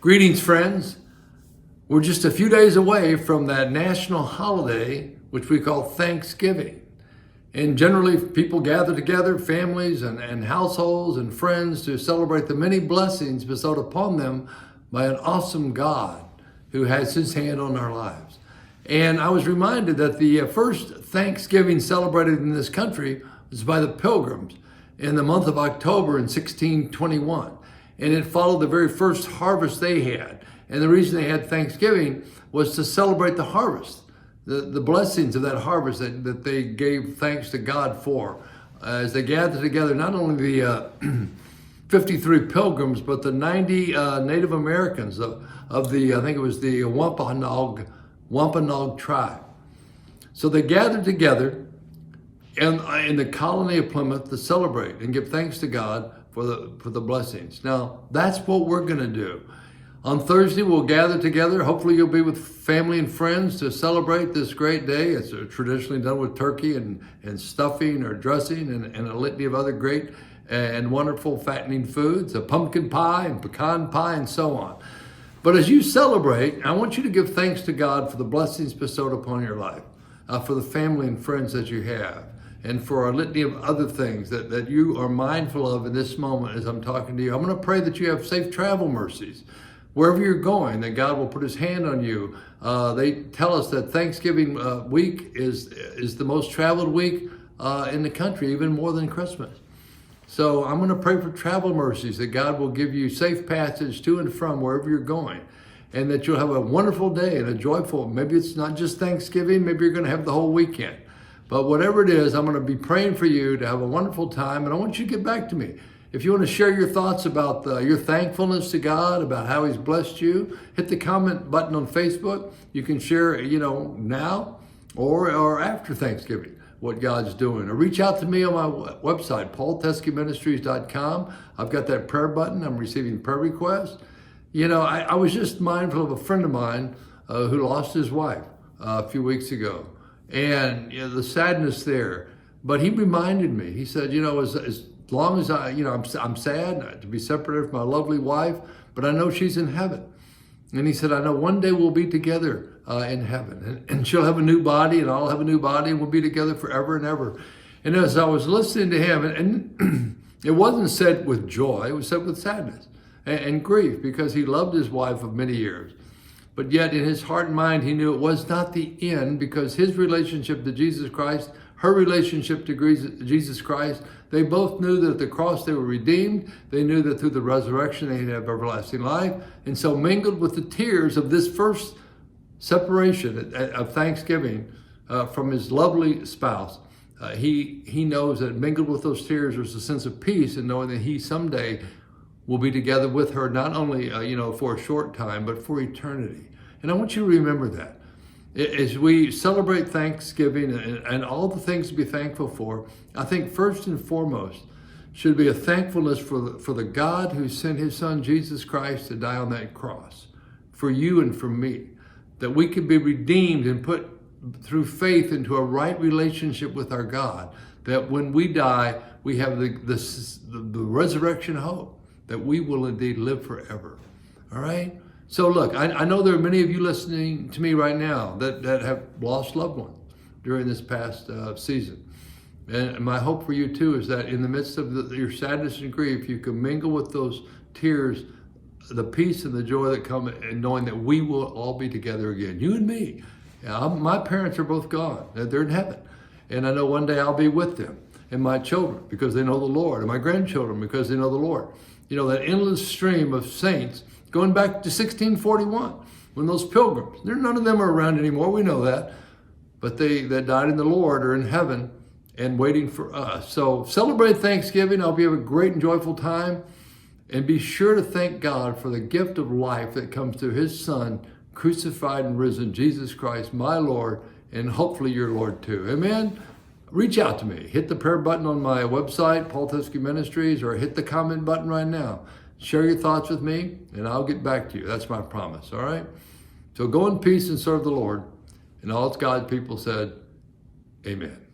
Greetings, friends. We're just a few days away from that national holiday, which we call Thanksgiving. And generally, people gather together, families and households and friends, to celebrate the many blessings bestowed upon them by an awesome God who has his hand on our lives. And I was reminded that the first Thanksgiving celebrated in this country was by the Pilgrims in the month of October in 1621. And it followed the very first harvest they had. And the reason they had Thanksgiving was to celebrate the harvest, the blessings of that harvest that they gave thanks to God for. As they gathered together, not only the 53 Pilgrims, but the 90 Native Americans of the, I think it was the Wampanoag tribe. So they gathered together in the colony of Plymouth to celebrate and give thanks to God for the blessings. Now, that's what we're going to do. On Thursday, we'll gather together. Hopefully, you'll be with family and friends to celebrate this great day. It's traditionally done with turkey and stuffing or dressing and a litany of other great and wonderful fattening foods, a pumpkin pie and pecan pie and so on. But as you celebrate, I want you to give thanks to God for the blessings bestowed upon your life, for the family and friends that you have, and for a litany of other things that you are mindful of in this moment as I'm talking to you. I'm going to pray that you have safe travel mercies wherever you're going, that God will put his hand on you. They tell us that Thanksgiving week is the most traveled week in the country, even more than Christmas. So I'm going to pray for travel mercies, that God will give you safe passage to and from wherever you're going, and that you'll have a wonderful day and a joyful, maybe it's not just Thanksgiving, maybe you're going to have the whole weekend. But whatever it is, I'm going to be praying for you to have a wonderful time, and I want you to get back to me. If you want to share your thoughts about your thankfulness to God, about how he's blessed you, hit the comment button on Facebook. You can share, now or after Thanksgiving, what God's doing. Or reach out to me on my website, paulteskiministries.com. I've got that prayer button. I'm receiving prayer requests. I was just mindful of a friend of mine who lost his wife a few weeks ago. And the sadness there. But he reminded me, he said, as long as I'm sad to be separated from my lovely wife, but I know she's in heaven. And he said, I know one day we'll be together in heaven, and she'll have a new body and I'll have a new body, and we'll be together forever and ever. And as I was listening to him, and it wasn't said with joy, it was said with sadness and grief, because he loved his wife of many years. But yet in his heart and mind, he knew it was not the end, because his relationship to Jesus Christ, her relationship to Jesus Christ, they both knew that at the cross they were redeemed. They knew that through the resurrection they'd have everlasting life. And so mingled with the tears of this first separation of Thanksgiving from his lovely spouse, he knows that mingled with those tears was a sense of peace in knowing that he someday will be together with her, not only for a short time, but for eternity. And I want you to remember that. As we celebrate Thanksgiving and all the things to be thankful for, I think first and foremost should be a thankfulness for the God who sent his son Jesus Christ to die on that cross for you and for me, that we could be redeemed and put through faith into a right relationship with our God, that when we die, we have the resurrection hope that we will indeed live forever. All right? So look, I know there are many of you listening to me right now that have lost loved ones during this past season. And my hope for you too is that in the midst of your sadness and grief, you can mingle with those tears the peace and the joy that come in knowing that we will all be together again, you and me. My parents are both gone. They're in heaven. And I know one day I'll be with them, and my children, because they know the Lord, and my grandchildren, because they know the Lord. That endless stream of saints going back to 1641, when those pilgrims, none of them are around anymore, we know that, but they that died in the Lord are in heaven and waiting for us. So celebrate Thanksgiving. I hope you have a great and joyful time, and be sure to thank God for the gift of life that comes through his son, crucified and risen, Jesus Christ, my Lord, and hopefully your Lord too. Amen. Reach out to me. Hit the prayer button on my website, Paul Teske Ministries, or hit the comment button right now. Share your thoughts with me, and I'll get back to you. That's my promise, all right? So go in peace and serve the Lord. And all God's people said, amen.